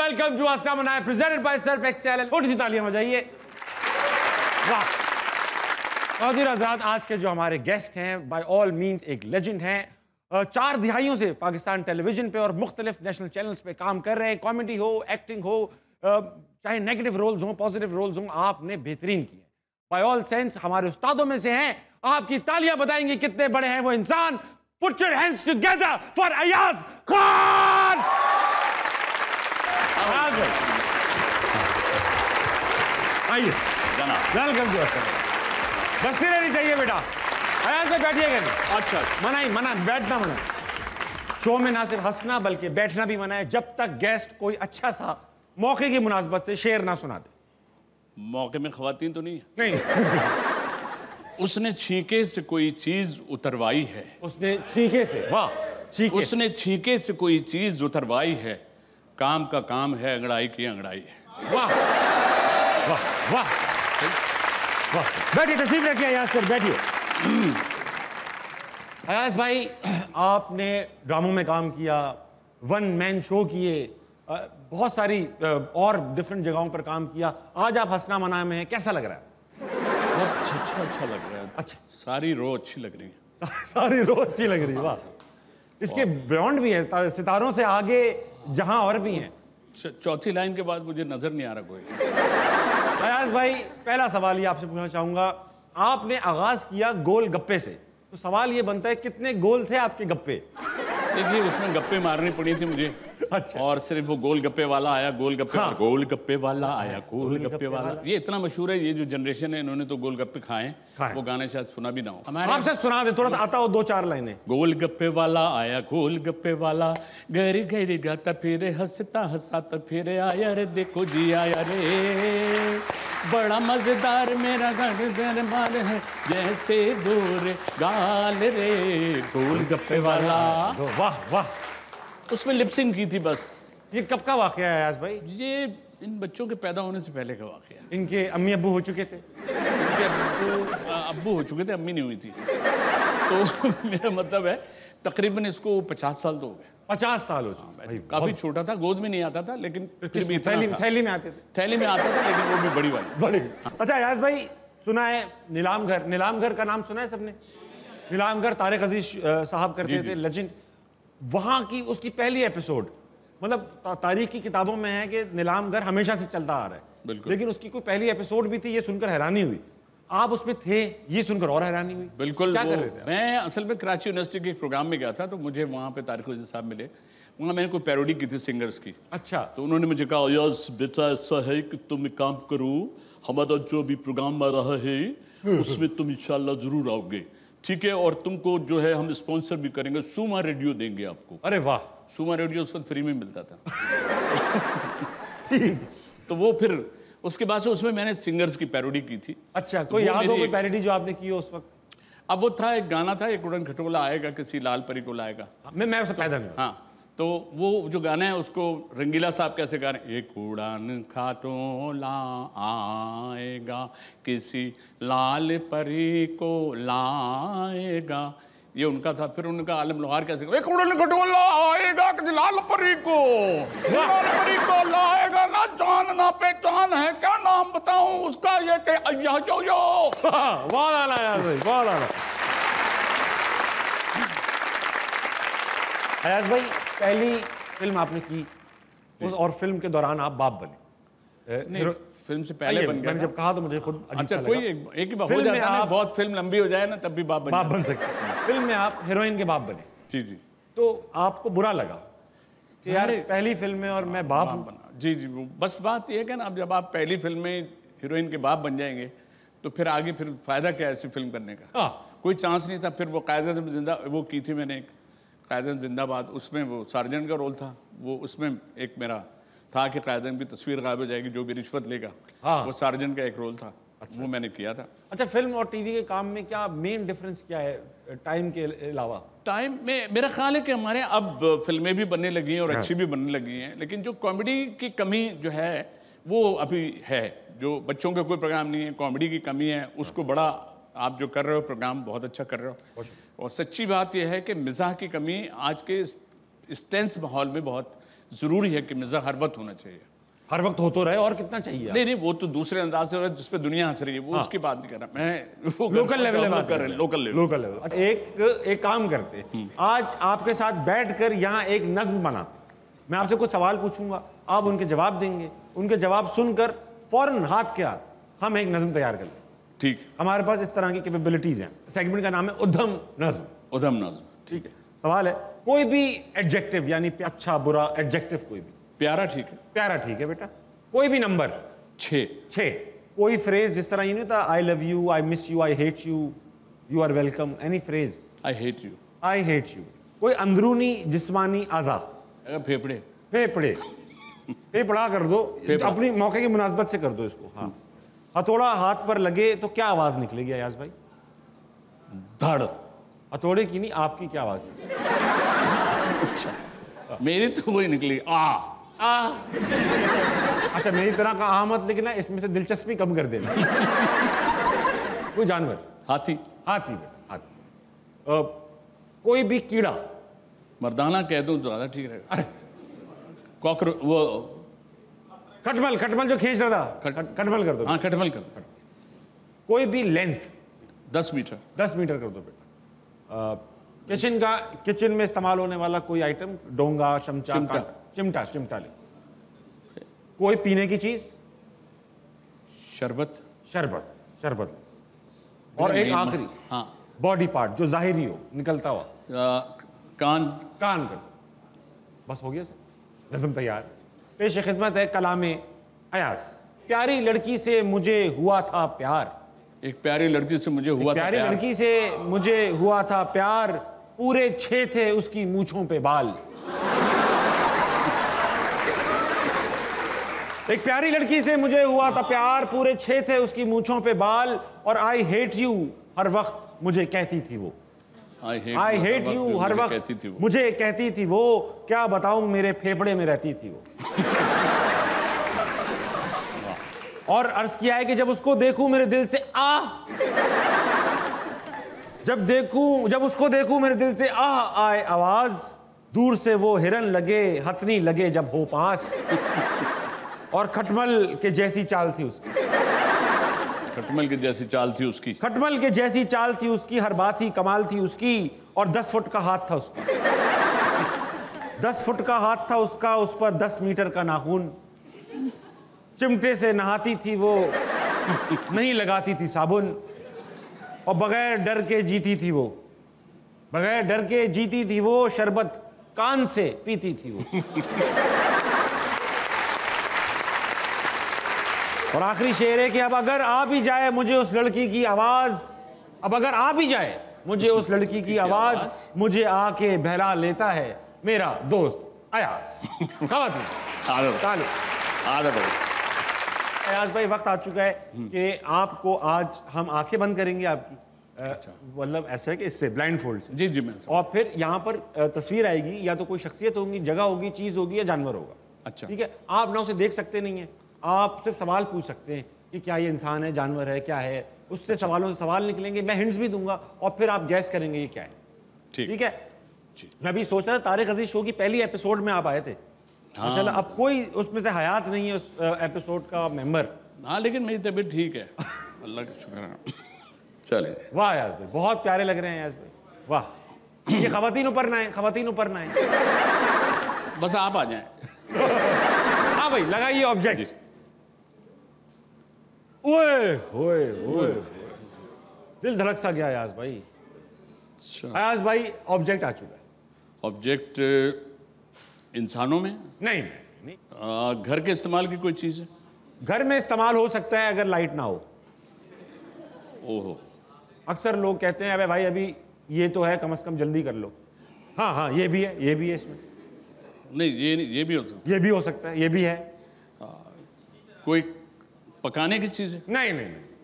Welcome to हंसना मनाए presented by Surf Excel. छोटी सी तालियां बजाइए। वाह। क़ादिर हज़रात, आज के जो हमारे गेस्ट हैं बाय ऑल मीन्स एक लेजेंड हैं। 4 दिहाइयों से पाकिस्तान टेलीविजन पे और मुख्तलिफ नेशनल चैनल्स पे काम कर रहे हैं। कॉमेडी हो, एक्टिंग हो, चाहे नेगेटिव रोल्स हों, पॉजिटिव रोल्स हों, आपने बेहतरीन किए। बाय ऑल सेंस हमारे उस्तादों में से हैं। आपकी तालियां बताएंगे कितने बड़े हैं वो इंसान। Put your hands together for Ayaz Khan. आइए, वेलकम टू अस। बस्ती रहनी चाहिए बेटा। अयाज में बैठिएगा नहीं। अच्छा, मना ही मना, बैठना मना। शो में ना सिर्फ हंसना बल्कि बैठना भी मना है, जब तक गेस्ट कोई अच्छा सा मौके की मुनासबत से शेर ना सुना दे। मौके में खवातीन तो नहीं है? नहीं। उसने छींके से कोई चीज उतरवाई है। उसने छींके से, वाह, छींके। उसने छींके से कोई चीज उतरवाई है। काम का काम है, अंगड़ाई की अंगड़ाई है। वाह वाह वाह वाह। बैठिए, तशरीफ रखिए अयाज सर, बैठिए। अयाज भाई, आपने ड्रामों में काम किया, वन मैन शो किए, बहुत सारी और डिफरेंट जगहों पर काम किया। आज आप हंसना मना में हैं, कैसा लग रहा है? बहुत अच्छा लग रहा है। अच्छा, सारी रो अच्छी लग रही है। सारी रो अच्छी लग रही है, वाह। इसके बियॉन्ड भी है, सितारों से आगे जहां और भी हैं। चौथी लाइन के बाद मुझे नजर नहीं आ रहा कोई। अयाज भाई, पहला सवाल ये आपसे पूछना चाहूंगा। आपने आगाज किया गोल गप्पे से, तो सवाल ये बनता है कितने गोल थे आपके गप्पे? देखिए, उसमें गप्पे मारनी पड़ी थी मुझे। अच्छा। और सिर्फ वो गोल गप्पे वाला आया, गोल गप्पे, हाँ। गोल गप्पे वाला आया, गोल गप्पे वाला। ये इतना मशहूर है, ये जो जनरेशन है इन्होंने तो गोल गप्पे खाए। वो गाने शायद सुना भी ना हो। आपसे सुना दे, थोड़ा सा आता हो 2-4 लाइनें। गोल गप्पे वाला आया, गोल गप्पे वाला, गरी गरी गाता फिरे, हंसता हंसाता फिरे, आया रे देखो जी आया रे, बड़ा मजेदार मेरा दरबार है, जैसे गोरे गाल रे, गोल गप्पे वाला। वाह वाह। उसमें लिपसिंग की थी बस। ये कब का वाकया है अयाज भाई? ये इन बच्चों के पैदा होने से पहले का वाकया। इनके अम्मी अब्बू हो चुके थे? इनके अब्बू हो चुके थे, अम्मी नहीं हुई थी। तो मेरा मतलब है तकरीबन इसको 50 साल तो हो गए। 50 साल हो चुके। काफी छोटा था, गोद में नहीं आता था, लेकिन फिर भी थैली में आते थे। थैली में आता था, लेकिन वो भी बड़ी वाली। बड़ी। अच्छा अयाज भाई, सुना है नीलामघर का नाम सुना है सबने? नीलामघर तारिक अजीज साहब करते थे, लेजेंड। वहां की उसकी पहली एपिसोड, मतलब तारीख की किताबों में है कि नीलामघर हमेशा से चलता आ रहा है, लेकिन उसकी कोई पहली एपिसोड भी थी, ये सुनकर हैरानी हुई। आप उसमें थे, ये सुनकर और हैरानी हुई। बिल्कुल। क्या कर रहे थे? मैं असल में कराची यूनिवर्सिटी के एक प्रोग्राम में गया था, तो मुझे वहाँ पे तारिक अजीज साहब मिले। वहाँ मैंने कोई पैरोडी की थी सिंगर्स की। अच्छा। तो उन्होंने मुझे कहा, यस बेटा, ऐसा है कि तुम एक काम करो, हमारा जो भी प्रोग्राम आ रहा है उसमें तुम इंशाल्लाह जरूर आओगे, ठीक है? और तुमको जो है हम स्पॉन्सर भी करेंगे, सुमा रेडियो देंगे आपको। अरे वाह। सुमा रेडियो उस वक्त फ्री में मिलता था। ठीक। तो वो फिर उसके बाद से उसमें मैंने सिंगर्स की पैरोडी की थी। अच्छा, कोई याद हो कोई पैरोडी जो आपने की हो उस वक्त? अब वो था, एक गाना था, एक उड़न खटोला आएगा, किसी लाल परी को लाएगा। मैं उससे पैदा नहीं। हाँ, तो वो जो गाना है उसको रंगीला साहब कैसे गा रहे हैं, एक उड़ान खटोला आएगा, किसी लाल परी को लाएगा, ये उनका था। फिर उनका आलम लोहार कैसे, एक उड़ान खटोला आएगा किसी लाल परी को, लाल परी को लाएगा, ना जान ना पहचान है, क्या नाम बताऊं उसका, ये के अय्या जो यो। बहुत आला यार भाई, बहुत आला। अयाज भाई, पहली फिल्म आपने की और फिल्म के दौरान आप बाप बने? नहीं, फिल्म से पहले बन गया। मैंने जब कहा तो मुझे खुद अच्छा, कोई एक ही बाप हो जाता है, बहुत फिल्म लंबी हो जाए ना तब भी बाप बन सकते हैं। फिल्म में आप हीरोइन के बाप बने। जी जी। तो आपको बुरा लगा कि यार पहली फिल्म में और मैं बाप बना? जी जी। बस बात ये है कि ना, अब जब आप पहली फिल्म में हीरोइन के बाप बन जाएंगे तो फिर आगे फिर फायदा क्या है ऐसी फिल्म करने का? कोई चांस नहीं था। फिर वो कायदे जिंदा वो की थी मैंने, एक कायदे जिंदाबाद, उसमें वो सार्जेंट का रोल था। वो उसमें एक मेरा था कि कायदे की तस्वीर गायब हो जाएगी, जो भी रिश्वत लेगा। हाँ। वो सार्जेंट का एक रोल था। अच्छा। वो मैंने किया था। अच्छा, फिल्म और टीवी के काम में क्या मेन डिफरेंस क्या है टाइम के अलावा? टाइम में मेरा ख्याल है कि हमारे अब फिल्में भी बनने लगी हैं और अच्छी भी बनने लगी हैं, लेकिन जो कॉमेडी की कमी जो है वो अभी है। जो बच्चों का कोई प्रोग्राम नहीं है, कॉमेडी की कमी है, उसको बड़ा आप जो कर रहे हो प्रोग्राम बहुत अच्छा कर रहे हो। और सच्ची बात यह है कि मिजाह की कमी आज के इस टेंस माहौल में बहुत ज़रूरी है कि मिज़ाह हर वक्त होना चाहिए। हर वक्त हो तो रहे, और कितना चाहिए? नहीं नहीं, वो तो दूसरे अंदाज से हो रहा है जिस पे दुनिया हंस रही है, वो हाँ। उसकी बात नहीं कर रहा मैं, वो लोकल लेवल में बात कर रहे हैं, लोकल लेवल। Local level. एक काम करते हैं, आज आपके साथ बैठकर यहाँ एक नज्म बनाते हैं। मैं आपसे कुछ सवाल पूछूंगा, आप उनके जवाब देंगे, उनके जवाब सुनकर फौरन हाथ के हाथ हम एक नज्म तैयार कर लें। ठीक, हमारे पास इस तरह की कैपेबिलिटीज हैं। सेगमेंट का नाम है उद्धम नज्म। उधम नज्म। ठीक है, सवाल है, कोई भी एडजेक्टिव यानी अच्छा बुरा एडजेक्टिव, कोई भी। प्यारा ठीक है। प्यारा ठीक है बेटा। कोई भी नंबर 6। कोई फ्रेज जिस तरह ये नहीं होता, I love you, I miss you, I hate you, you are welcome, any phrase. I hate you. I hate you. कोई अंदरूनी जिस्मानी आजा, फेफड़े। फेफड़े, फेफड़ा कर दो, फेफड़ा। अपनी मौके की मुनासबत से कर दो इसको। हाँ, हथौड़ा हाथ पर लगे तो क्या आवाज निकलेगी अयाज भाई? धड़। हथौड़े की नहीं, आपकी क्या आवाज निकलेगी? अच्छा, मेरी तो वही निकली, आ। अच्छा, मेरी तरह का आ मत लिखना, इसमें से दिलचस्पी कम कर देना। कोई जानवर? हाथी। हाथी बेटा, हाथी। कोई भी कीड़ा? मर्दाना कह दूं तो ज्यादा ठीक रहेगा। कॉकरोच, वो खटमल, खटमल जो खींच रहा था, खटमल कर दो। हाँ, खटमल कर दो। कोई भी लेंथ 10 मीटर। 10 मीटर कर दो बेटा। किचन में इस्तेमाल होने वाला कोई आइटम, डोंगा, चमचा, चिमटा। चिमटा, चिमटा ले। कोई पीने की चीज? शरबत। शरबत, शरबत। और एक आखिरी, हाँ, बॉडी पार्ट जो जाहिरी हो, निकलता हुआ। कान। कान कर। बस हो गया सर, नज़म तैयार। पेश खिदमत है कलामे अयाज। प्यारी लड़की से मुझे हुआ था प्यार। एक प्यारी लड़की से मुझे हुआ था प्यारी प्यार। लड़की से मुझे हुआ था प्यार, पूरे 6 थे उसकी मूंछों पे बाल। एक प्यारी लड़की से मुझे हुआ था प्यार, पूरे 6 थे उसकी मूंछों पे बाल, और आई हेट यू हर वक्त मुझे कहती थी वो। आई हेट यू हर वक्त मुझे कहती थी वो, क्या बताऊं मेरे फेफड़े में रहती थी वो। और अर्ज किया है कि जब उसको देखूं मेरे दिल से जब उसको देखूं मेरे दिल से आए आवाज, दूर से वो हिरन लगे, हथनी लगे जब हो पास, और खटमल के जैसी चाल थी उसकी। खटमल की जैसी चाल थी उसकी। खटमल के जैसी चाल थी उसकी, हर बात ही कमाल थी उसकी, और 10 फुट का हाथ था उसका। 10 फुट का हाथ था उसका, उस पर 10 मीटर का नाखून। चिमटे से नहाती थी वो, नहीं लगाती थी साबुन, और बगैर डर के जीती थी वो। बगैर डर के जीती थी वो, शरबत कान से पीती थी वो। और आखिरी शेर है कि अब अगर आ भी जाए मुझे उस लड़की की आवाज, अब अगर आ भी जाए मुझे उस लड़की की आवाज, मुझे आके बहला लेता है मेरा दोस्त अयाज। अयाज भाई, वक्त आ चुका है कि आपको आज हम आंखें बंद करेंगे आपकी, मतलब ऐसा है कि इससे ब्लाइंड फोल्ड से। जी जी, मैं। और फिर यहाँ पर तस्वीर आएगी, या तो कोई शख्सियत होगी, जगह होगी, चीज होगी, या जानवर होगा। अच्छा, ठीक है, आप ना उसे देख सकते नहीं है, आप सिर्फ सवाल पूछ सकते हैं कि क्या ये इंसान है, जानवर है, क्या है। उससे सवालों से सवाल निकलेंगे, मैं हिंट्स भी दूंगा, और फिर आप गैस करेंगे ये क्या है। ठीक है जी। मैं भी सोच रहा था, तारिक अजीज शो की पहली एपिसोड में आप आए थे। हाँ। चलो, अब कोई उसमें से हयात नहीं है उस एपिसोड का मेंबर। हाँ, लेकिन मेरी तबीयत ठीक है, अल्लाह का शुक्र है। चले। वाह याज भाई, बहुत प्यारे लग रहे हैं याज भाई, वाह। ये खवातीन ऊपर ना है, खवातीन ऊपर ना है। बस आप आ जाएं। हाँ भाई, लगाइए ऑब्जेक्ट। ओए ओए ओए, दिल धड़क सा गया याज भाई। अयाज भाई, ऑब्जेक्ट आ चुका है। ऑब्जेक्ट इंसानों में? नहीं। घर के इस्तेमाल की कोई चीज़ है? घर में इस्तेमाल हो सकता है अगर लाइट ना हो। ओहो। अक्सर लोग कहते हैं अबे भाई अभी ये तो है, कम से कम जल्दी कर लो। हाँ, ये भी है इसमें। नहीं, ये भी हो सकता है। ये भी हो सकता है, ये भी है। कोई पकाने की चीज़ है? नहीं,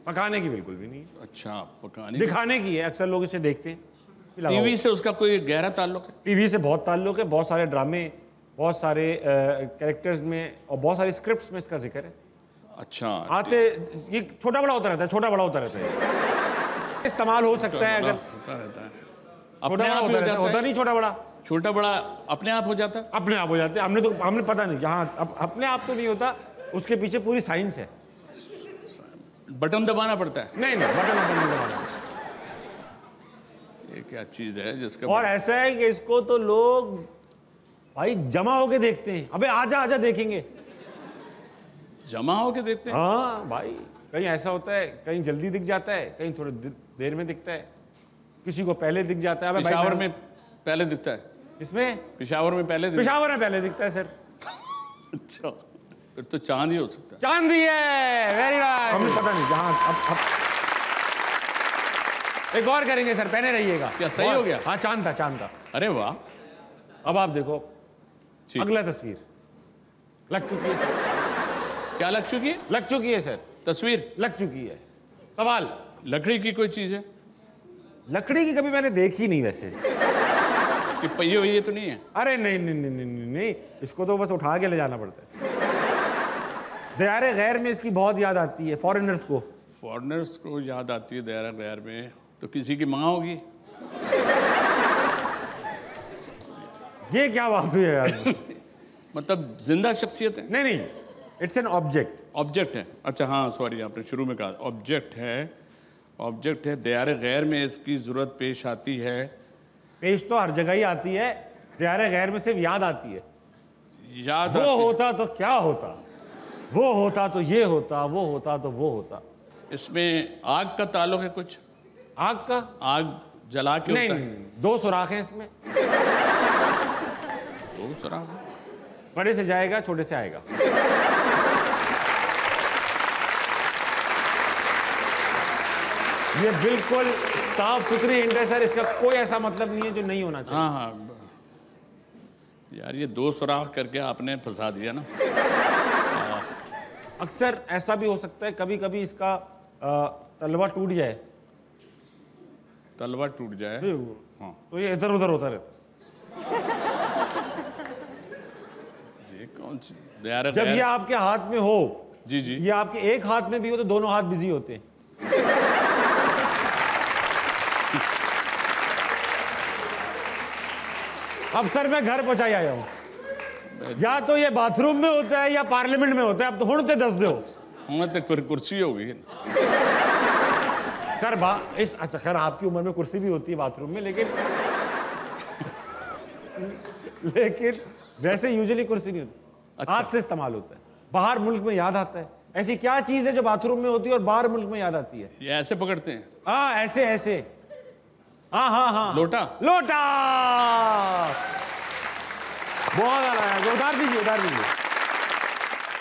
पकाने की बिल्कुल भी नहीं। अच्छा, पकाने दिखाने की है, अक्सर लोग इसे देखते हैं। टीवी से उसका कोई गहरा ताल्लुक है? टीवी से बहुत ताल्लुक है, बहुत सारे ड्रामे, बहुत सारे कैरेक्टर्स में और बहुत सारी स्क्रिप्ट्स में इसका जिक्र है। अच्छा, आते ये छोटा बड़ा होता रहता है, इस्तेमाल हो सकता है अगर होता रहता है। छोटा बड़ा होता नहीं, छोटा बड़ा छोटा बड़ा अपने आप हो जाता है? अपने आप हो जाते हैं। हमने पता नहीं कि हाँ अपने आप तो नहीं होता, उसके पीछे पूरी साइंस है। बटन दबाना पड़ता है? नहीं बटन नहीं दबाना। ये क्या चीज है जिसका और ऐसा है कि इसको तो लोग भाई जमा होके देखते हैं। अबे आजा आजा देखेंगे। जमा होके देखते हैं? हाँ भाई, कहीं ऐसा होता है, कहीं जल्दी दिख जाता है, कहीं थोड़ी देर में दिखता है, किसी को पहले दिख जाता है। अबे पेशावर में पहले दिखता है? इसमें पेशावर में पहले दिखता है सर। अच्छा, फिर तो चांद ही हो सकता है। चांद ही है, वेरी नाइस। हमें पता नहीं जहाँ अब एक और करेंगे सर, पहने रहिएगा। क्या सही हो गया? हाँ चांद था। अरे वाह। अब आप देखो अगला तस्वीर लग चुकी है सर। क्या लग चुकी है? लग चुकी है सर, तस्वीर लग चुकी है। सवाल, लकड़ी की कोई चीज है? लकड़ी की कभी मैंने देखी नहीं वैसे। इसकी पहिए वही तो नहीं है? अरे नहीं, इसको तो बस उठा के ले जाना पड़ता है। दयारे गैर में इसकी बहुत याद आती है फॉरेनर्स को। फॉरेनर्स को याद आती है दयारे गैर में? तो किसी की माँ होगी। ये क्या बात हुई है यार? मतलब जिंदा शख्सियत है? नहीं, इट्स एन ऑब्जेक्ट। ऑब्जेक्ट है? अच्छा हाँ, सॉरी, आपने शुरू में कहा ऑब्जेक्ट है। दयारे गैर में इसकी जरूरत पेश आती है। पेश तो हर जगह ही आती है, दयारे गैर में सिर्फ याद आती है। याद वो होता तो क्या होता, वो होता तो ये होता, वो होता तो वो होता। इसमें आग का ताल्लुक है कुछ? आग का? आग जला के नहीं, होता है? नहीं, दो सुराख हैं इसमें। दो सुराख? बड़े से जाएगा, छोटे से आएगा। ये बिल्कुल साफ सुथरी हिंट है सर, इसका कोई ऐसा मतलब नहीं है जो नहीं होना चाहिए। हाँ, यार ये दो सुराख करके आपने फंसा दिया ना। अक्सर ऐसा भी हो सकता है, कभी कभी इसका तलवा टूट जाए। तलवा टूट जाए? हाँ, तो ये इधर उधर होता रहता। ये कौन सी दयारे जब गैर? ये आपके हाथ में हो, जी, ये आपके एक हाथ में भी हो तो दोनों हाथ बिजी होते हैं। अब सर मैं घर पहुंचाई आया हूं। या तो ये बाथरूम में होता है या पार्लियामेंट में होता है। अब तो हुणते दस दो हाँ, तक फिर कुर्सी होगी सर। अच्छा खैर आपकी उम्र में कुर्सी भी होती है बाथरूम में, लेकिन वैसे यूजुअली कुर्सी नहीं होती। अच्छा। हाथ से इस्तेमाल होता है। बाहर मुल्क में याद आता है। ऐसी क्या चीज है जो बाथरूम में होती है और बाहर मुल्क में याद आती है? ये ऐसे पकड़ते हैं? हाँ, ऐसे। हाँ। लोटा? बहुत आया है। उतार दीजिए।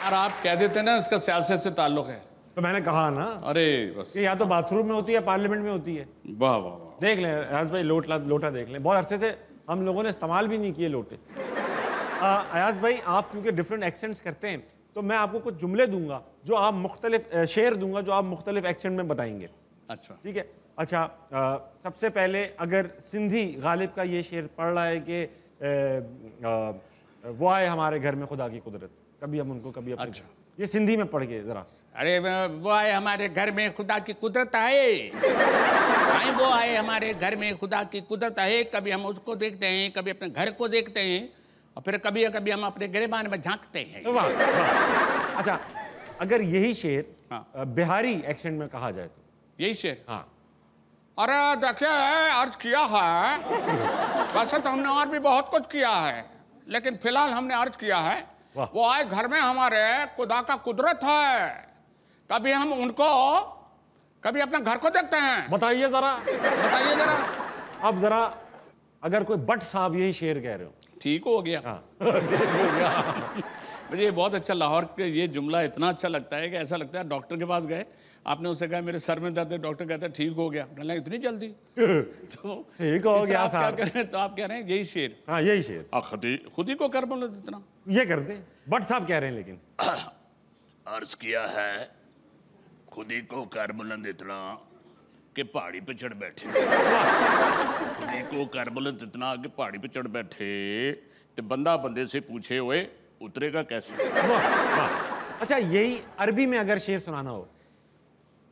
यार आप कह देते ना इसका सियासत से ताल्लुक है। तो मैंने कहा ना, अरे बस, कि या तो बाथरूम में होती है या पार्लियामेंट में होती है। वाह वाह वाह। देख लें अयाज भाई, लोटा देख लें। बहुत अरसे से हम लोगों ने इस्तेमाल भी नहीं किए लोटे। अयाज भाई, आप क्योंकि डिफरेंट एक्सेंट्स करते हैं, तो मैं आपको कुछ जुमले दूंगा जो आप मुख्तलिफ शेर दूंगा जो आप मुख्तलिफ एक्सेंट में बताएंगे। अच्छा ठीक है? अच्छा, सबसे पहले अगर सिंधी गालिब का ये शेर पढ़ रहा है कि वो आए हमारे घर में खुदा की कुदरत, कभी हम उनको कभी अपने। अच्छा, ये सिंधी में पढ़ के जरा। अरे वो आए हमारे घर में खुदा की कुदरत आए, वो आए हमारे घर में खुदा की कुदरत है। कभी हम उसको देखते हैं, कभी अपने घर को देखते हैं, और फिर कभी हम अपने गिरेबान में झांकते हैं। वाह। अच्छा, अगर यही शेर हाँ। बिहारी एक्सेंट में कहा जाए तो? यही शेर? हाँ। अरे देखिए, अर्ज किया है, वैसे तो हमने और भी बहुत कुछ किया है, लेकिन फिलहाल हमने अर्ज किया है वो आए घर में हमारे खुदा का कुदरत है, कभी हम उनको कभी अपने घर को देखते हैं। बताइए जरा। अब जरा अगर कोई बट साहब यही शेर कह रहे हो। ठीक हो गया। हाँ। ठीक हो गया। मुझे ये बहुत अच्छा, लाहौर के ये जुमला इतना अच्छा लगता है कि ऐसा लगता है डॉक्टर के पास गए, आपने उससे कहा मेरे सर में दर्द है, डॉक्टर कहता है ठीक हो गया। मैंने इतनी जल्दी तो ठीक हो गया साहब। तो आप कह रहे हैं यही शेर? हाँ, यही शेर। खुद ही को कर बोलो इतना ये कर दे। बट साहब कह रहे हैं, लेकिन अर्ज किया है खुद ही को कर बुलंद इतना कि पहाड़ी पे चढ़ बैठे। खुद ही को कर बुलंद इतना कि पहाड़ी पे चढ़ बैठे, तो बंदा बंदे से पूछे ओए उतरेगा कैसे। वाह। अच्छा, यही अरबी में अगर शेर सुनाना हो,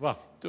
वाह तो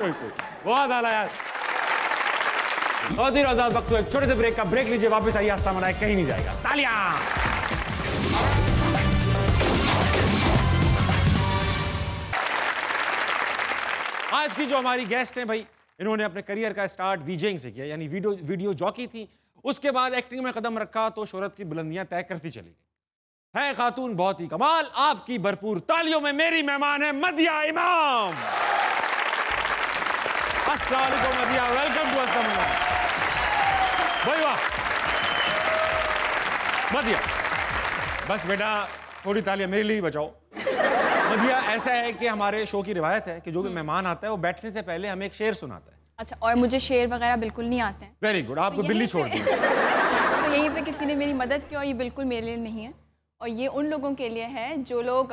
कोई बहुत आला यार। और दिन आजाद वक्त एक छोटे से ब्रेक का ब्रेक लीजिए, वापस आइए, आस्था मनाए कहीं नहीं जाएगा। तालियां। आज की जो हमारी गेस्ट हैं भाई, इन्होंने अपने करियर का स्टार्ट वीजिंग से किया, यानी वीडियो जॉकी थी। उसके बाद एक्टिंग में कदम रखा तो शोहरत की बुलंदियां तय करती चली गई। है खातून बहुत ही कमाल, आपकी भरपूर तालियों में मेरी मेहमान है मदिया इमाम। अस्सलाम वालेकुम मदिया, वेलकम टू अस्सलाम भाई। वाह मदिया, बस बेटा थोड़ी तालियां मेरे लिए ही बचाओ। मदिया, ऐसा है कि हमारे शो की रिवायत है कि जो भी मेहमान आता है वो बैठने से पहले हमें एक शेर सुनाता है। अच्छा, और मुझे शेर वगैरह बिल्कुल नहीं आते हैं। वेरी गुड, आपको बिल्ली छोड़ दी। तो यहीं पे किसी ने मेरी मदद की और ये बिल्कुल मेरे लिए नहीं है, और ये उन लोगों के लिए है जो लोग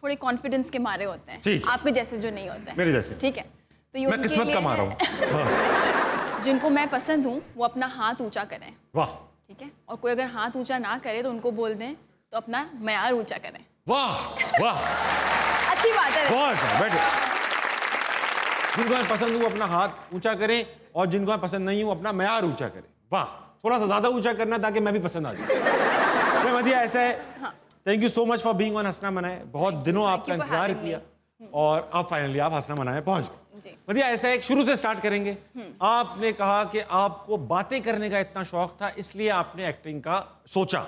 थोड़े कॉन्फिडेंस के मारे होते हैं, आपके जैसे जो नहीं होते हैं, मेरे जैसे। ठीक है, तो ये मैं किस्मत का मारा हूँ। जिनको मैं पसंद हूँ वो अपना हाथ ऊंचा करें। वाह, ठीक है, और कोई अगर हाथ ऊंचा ना करे तो उनको बोल दें तो अपना मयार ऊंचा करें। वाह वाह, अच्छी बात है। बहुत अच्छा, बैठे। जिनको मैं पसंद हूँ अपना हाथ ऊंचा करें, और जिनको मैं पसंद नहीं हूँ अपना मयार ऊंचा करें। वाह, थोड़ा सा ज्यादा ऊंचा करना ताकि मैं भी पसंद आ जाऊँ। मदिया, ऐसा है, thank you so much for being on हंसना मनाए। बहुत दिनों आपका इंतजार किया और अब फाइनली आप हंसना मनाए पहुंच गए। मदिया, ऐसा है, शुरू से स्टार्ट करेंगे। आपने कहा कि आपको बातें करने का इतना शौक था, इसलिए आपने एक्टिंग का सोचा।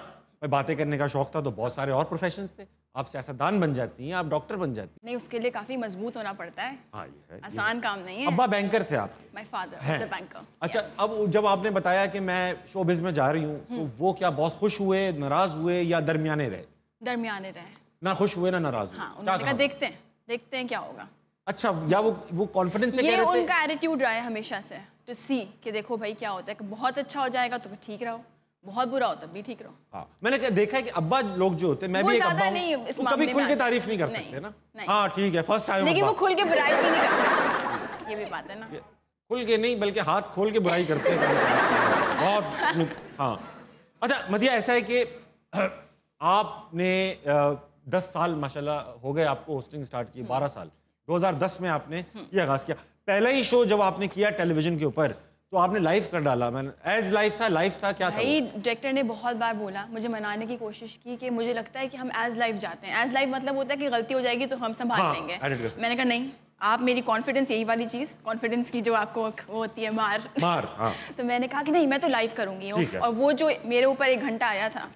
बातें करने का शौक था तो बहुत सारे और प्रोफेशंस थे, आप सियासतदान बन जाती हैं, आप डॉक्टर बन जाती हैं। नहीं, उसके लिए काफी मजबूत होना पड़ता है। हाँ, ये है, आसान काम नहीं है। अब्बा बैंकर थे आप? My father is a banker. अच्छा, अब जब आपने बताया कि मैं शोबिज में जा रही हूँ, तो वो क्या बहुत खुश हुए, नाराज हुए, या दरमियाने रहे? दरमियाने रहे, ना खुश हुए ना नाराज हुए। हाँ, उन्होंने कहा देखते हैं क्या होगा। अच्छा, या वो कॉन्फिडेंस से ये कह रहे थे? उनका एटीट्यूड रहा है हमेशा से, टू सी कि देखो भाई क्या होता है, कि बहुत अच्छा हो जाएगा तो फिर ठीक रहो, बहुत बुरा हो तब भी ठीक रहो। हाँ, मैंने देखा है कि अब्बा लोग जो होते हैं, मैं भी एक अब्बा हूं, कभी खुल के तारीफ नहीं कर सकते ना। हाँ ठीक है, फर्स्ट टाइम। लेकिन वो खुल के बुराई भी नहीं करते, ये भी बात है ना। खुल के नहीं, बल्कि हाथ खोल के बुराई करते हैं बहुत। हाँ, अच्छा मदिया, ऐसा है कि आपने 10 साल माशाल्लाह हो गए आपको होस्टिंग स्टार्ट की, 12 साल। 2010 में आपने ये आगाज किया। पहला ही शो जब आपने किया टेलीविजन के ऊपर, तो आपने लाइव कर डाला। मैंने एज लाइव था क्या था? भाई डायरेक्टर ने बहुत बार बोला, मुझे मनाने की कोशिश की कि मुझे लगता है कि हम एज लाइव जाते हैं। एज लाइव मतलब होता है कि गलती हो जाएगी तो हम संभाल लेंगे। मैंने कहा नहीं, आप मेरी कॉन्फिडेंस, यही वाली चीज़ कॉन्फिडेंस की जो आपको वो होती है मार। हाँ। तो मैंने कहा कि नहीं, मैं तो लाइव करूंगी। और वो जो मेरे ऊपर 1 घंटा आया था,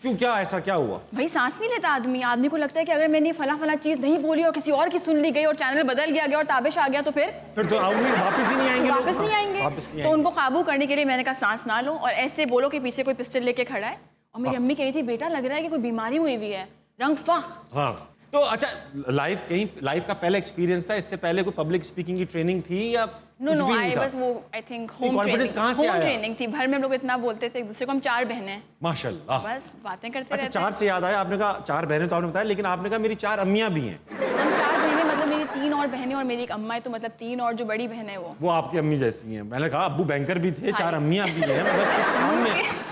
क्यों, क्या ऐसा क्या हुआ? भाई सांस नहीं लेता आदमी को लगता है कि अगर मैंने फला चीज नहीं बोली और किसी और की सुन ली गई और चैनल बदल गया और ताबिश आ गया तो फिर तो वापस ही नहीं आएंगे। वापस नहीं आएंगे। तो उनको काबू करने के लिए मैंने कहा सांस ना लो और ऐसे बोलो कि पीछे कोई पिस्टल लेके खड़ा है। और मेरी अम्मी कह रही थी बेटा लग रहा है कि कोई बीमारी हुई हुई है, रंग फख। हाँ, तो अच्छा, लाइव का पहला एक्सपीरियंस था, इससे पहले कोई पब्लिक स्पीकिंग की ट्रेनिंग थी या? नो, बस वो आई थिंक होम ट्रेनिंग थी। घर में हम लोग इतना बोलते थे एक दूसरे को, हम 4 बहनें हैं माशाल्लाह, बस बातें करते रहते। अच्छा, 4 से याद आया, आपने कहा 4 बहनें तो आपने बताया, लेकिन आपने कहा मेरी 4 अम्मियां भी हैं। हम 4 बहनें मतलब मेरी 3 और बहनें और मेरी एक अम्मा है, तो मतलब 3 और जो बड़ी बहन है वो आपकी अम्मी जैसी हैं। मैंने कहा अब्बू बैंकर भी थे, 4 अम्मियां भी हैं, मतलब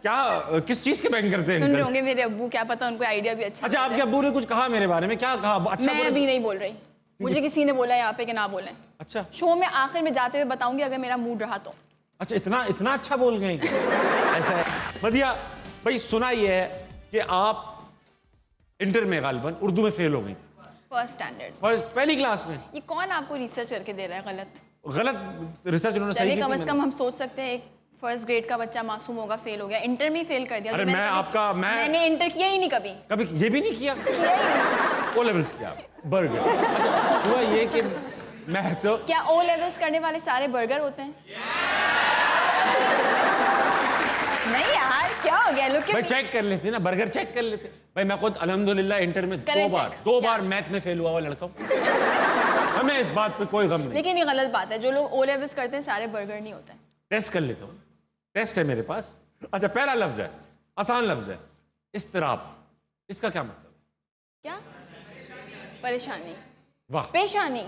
क्या, किस चीज के बैंकर थे? सुन रहे होंगे मेरे अब्बू, क्या पता उनको आइडिया भी अच्छा। अच्छा, आपके अब्बू ने कुछ कहा मेरे बारे में? क्या कहा? अच्छा, मैं अभी नहीं बोल रही, मुझे किसी ने बोला यहाँ पे कि ना बोलें। अच्छा, शो में आखिर में जाते हुए बताऊंगी अगर मेरा मूड रहा तो। अच्छा, इतना अच्छा बोल गए ऐसा है। मदिया भाई, सुना ये है कि आप इंटर में गालिबन उर्दू में फेल हो गई, फर्स्ट स्टैंडर्ड, पहली क्लास में। ये कौन आपको रिसर्च करके दे रहा है? गलत रिसर्च उन्होंने सही की। कम से कम हम सोच सकते हैं एक फर्स्ट ग्रेड का बच्चा मासूम होगा, फेल हो गया, इंटर में फेल कर दिया। अरे मैंने इंटर किया ही नहीं, कभी ये भी नहीं किया, ओ लेवल्स किया, बर्गर। अच्छा, हुआ ये कि मैं तो, क्या ओ लेवल्स करने वाले सारे बर्गर होते हैं? नहीं यार, क्या हो गया? भाई चेक कर लेते ना, बर्गर चेक कर लेते भाई। मैं खुद अल्हम्दुलिल्लाह इंटर में 2 बार मैथ में फेल हुआ लड़का हूँ। हमें इस बात पे कोई गम नहीं। लेकिन ये गलत बात है, जो लोग ओ लेवल्स करते हैं सारे बर्गर नहीं होते हैं। टेस्ट कर लेता हूँ, टेस्ट है मेरे पास। अच्छा, पहला लफ्ज है, आसान लफ्ज है, इस्तिराब। इसका क्या मतलब? क्या? परेशानी। वाह, पेशानी।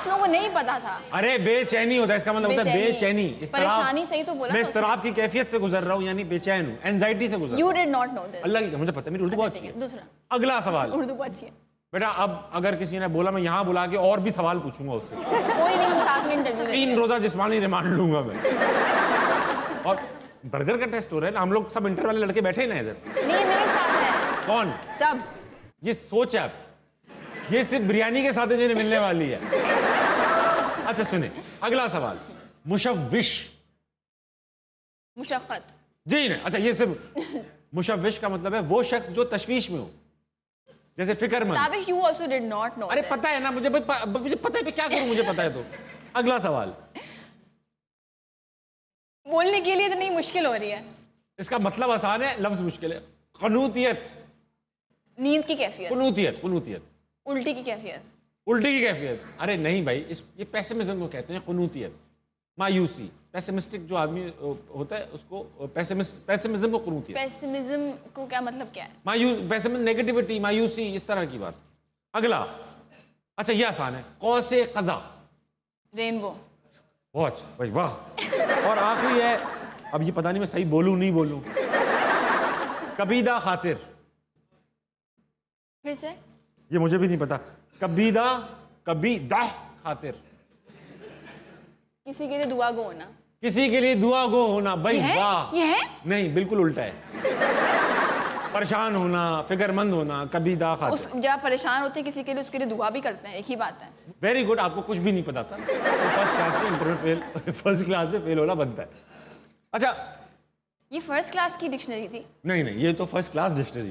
आप लोगों को नहीं पता था। अरे बेचैनी होता है, इसका मतलब होता है बेचैनी। परेशानी सही तो बोला। मैं इस्तराब की कैफियत से गुजर रहा हूँ, यानी बेचैन हूँ, एंजाइटी से गुजर रहा हूँ। You did not know this। अल्लाह की, मुझे पता है, मेरी उर्दू बहुत अच्छी है। दूसरा, अगला सवाल। उर्दू बहुत अच्छी है बेटा। अब अगर किसी ने बोला, मैं यहाँ बुला के और भी सवाल पूछूंगा उससे। कोई नहीं, हम साथ में इंटरव्यू देंगे। 3 रोजा जिस्मानी रिमांड लूंगा मैं। और बर्गर का टेस्ट हो रहा है ना, हम लोग सब इंटर वाले लड़के बैठे ही ना इधर। नहीं, मेरे साथ है। कौन? सब। ये सोच है, ये सिर्फ बिरयानी के साथ जिन्हें मिलने वाली है। अच्छा सुने, अगला सवाल। मुशव्विश। मुशक्कत। जी नहीं, अच्छा ये सिर्फ मुशव्विश का मतलब है वो शख्स जो तशवीश में हो, जैसे फिक्रमंद। Tabish, you also did not know अरे this। पता है ना मुझे, मुझे पता है, क्या करूं, मुझे पता है तो। अगला सवाल। बोलने के लिए तो नहीं, मुश्किल हो रही है। इसका मतलब आसान है, लफ्ज मुश्किल है। कनूतियत। नींद की कैफियत। कुनूतियत, कुनूतियत। उल्टी की कैफियत। उल्टी की कैफियत? अरे नहीं भाई, ये पेसिमिज्म को कहते हैं, कुनूतियत, मायूसी। पेसिमिस्टिक जो आदमी होता है उसको पेसिमिज्म को कुनूतियत। पेसिमिज्म को क्या मतलब क्या है? पेसिमिज्म नेगेटिविटी, मायूसी, इस तरह की बात। अगला, अच्छा ये आसान है, कौसे क़ज़ा। रेनबो। बहुत भाई, वाह। और आखिरी है, अब ये पता नहीं मैं सही बोलूं नहीं बोलूं, कबीदा खातिर। फिर से? ये मुझे भी नहीं पता। कबीदा खातिर। किसी के लिए दुआ गो होना। किसी के लिए दुआ गो होना। भाई वाह। ये है? नहीं, बिल्कुल उल्टा है। परेशान होना, फिक्रमंद होना, कबीदा खातिर। जब परेशान होते हैं किसी के लिए, उसके लिए दुआ भी करते हैं, एक ही बात है। वेरी गुड, आपको कुछ भी नहीं पता था। फर्स्ट क्लास में इंटरव्यू फेल, फर्स्ट क्लास में फेल होना बनता है। अच्छा, ये फर्स्ट क्लास की डिक्शनरी थी? नहीं नहीं, ये तो first class dictionary.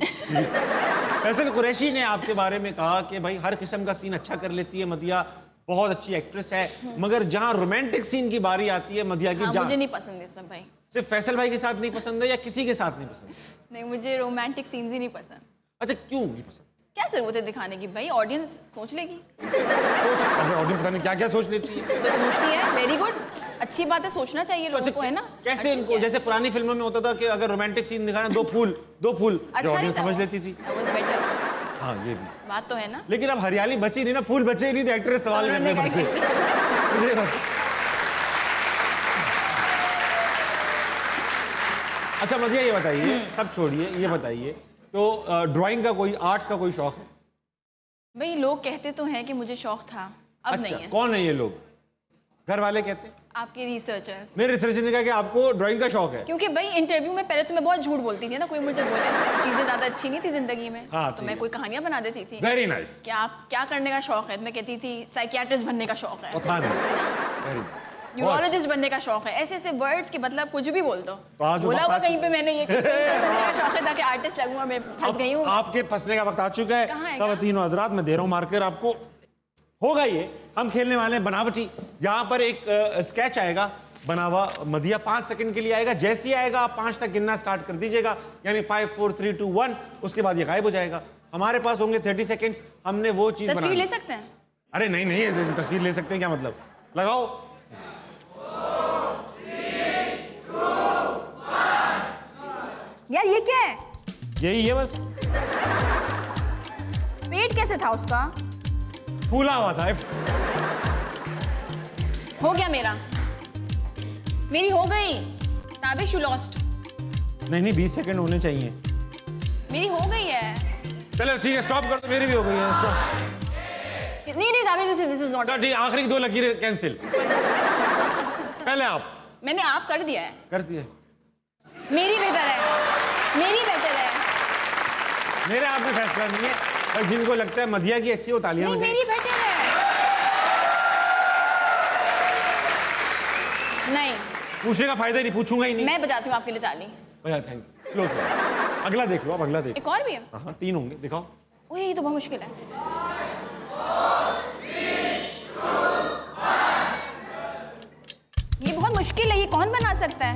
Faisal Qureshi ने आपके बारे में कहा कि भाई हर किस्म का सीन अच्छा कर लेती है मदिया, बहुत अच्छी एक्ट्रेस है, मगर जहां रोमांटिक सीन की बारी आती है मदिया की, मुझे नहीं पसंद ये सब भाई। सिर्फ फैसल भाई के साथ नहीं पसंद है या किसी के साथ नहीं पसंद? नहीं, मुझे रोमांटिक सीन्स ही नहीं पसंद। अच्छा क्यों नहीं पसंद? क्या जरूरत है दिखाने की भाई, ऑडियंस सोच लेगी। ऑडियंस पता नहीं क्या क्या सोच लेती है। तो सोचती है, वेरी गुड, अच्छी बात है, सोचना चाहिए लोगों को, है ना। कैसे इनको, जैसे पुरानी फिल्मों में होता था कि अगर रोमांटिक सीन दिखाना, दो फूल अच्छा ऑडियंस समझ लेती थी। हाँ ये भी बात तो है ना। लेकिन अब हरियाली बची नहीं ना, फूल बचे ही नहीं, तो एक्टर इस्तेमाल करने पड़ते। अच्छा मदिया ये बताइए, सब छोड़िए, ये बताइए तो ड्राइंग का कोई, आर्ट्स का कोई शौक है? भाई लोग कहते तो हैं कि मुझे शौक था, अब अच्छा, नहीं है। कौन है ये लोग? घर वाले कहते हैं? आपके रिसर्चर्स। मेरे रिसर्चर ने कहा कि आपको ड्राइंग का शौक है। क्योंकि भाई इंटरव्यू में पहले तो मैं बहुत झूठ बोलती थी ना, कोई मुझे बोले चीजें ज्यादा अच्छी नहीं थी जिंदगी में, हाँ, तो मैं कोई कहानियां बना देती थी। Very nice. क्या आप क्या करने का शौक है? मैं कहती थी साइकियाट्रिस्ट बनने का शौक है, न्यूरोलॉजिस्ट बनने का शौक है, ऐसे ऐसे वर्ड्स के मतलब कुछ भी बोल दो। बोला होगा कहीं पे मैंने ये बनने का शौक है ताकि आर्टिस्ट लगूंगा, मैं फंस गई हूँ। आपके फंसने का वक्त आ चुका है। ख़वातीन हज़रात, मैं दे रहा हूँ मार्कर आपको, होगा ये। हम खेलने वाले हैं बनावटी। यहाँ पर एक स्केच आएगा बना हुआ, मदिया 5 सेकंड के लिए आएगा, जैसे ही आएगा आप 5 तक गिनना स्टार्ट कर दीजिएगा, यानी 5 4 3 2 1, उसके बाद ये गायब हो जाएगा। हमारे पास होंगे 30 सेकंड्स, हमने वो चीज तस्वीर ले सकते हैं? अरे नहीं नहीं, तस्वीर ले सकते हैं, क्या मतलब? लगाओ। यार ये क्या है? यही है बस। पेट कैसे था उसका? फूला हुआ था। हो गया मेरा, मेरी हो गई। Tabish you lost. नहीं 20 सेकंड होने चाहिए। मेरी हो गई है। चलो ठीक है, स्टॉप कर दो, मेरी भी हो गई है, स्टॉप। नहीं ताबिश, दिस इज नॉट। ठीक, आखिरी 2 लकीरें कैंसिल। पहले आप। मैंने आप कर दिया है। कर दिया। मेरी बेहतर है, मेरी बेहतर है। मेरे आप में फैसला नहीं है, और जिनको लगता है मदिया की अच्छी, वो तालियां नहीं, मेरी बेहतर है। नहीं, पूछने का फायदा नहीं, पूछूंगा ही नहीं। मैं बजाती हूँ आपके लिए ताली। भैया थैंक यू। लो अगला देख लो, अब अगला देख। एक और भी है? हाँ 3 होंगे, दिखाओ। ओए ये तो बहुत मुश्किल है। ये बहुत मुश्किल है, ये कौन बना सकता है?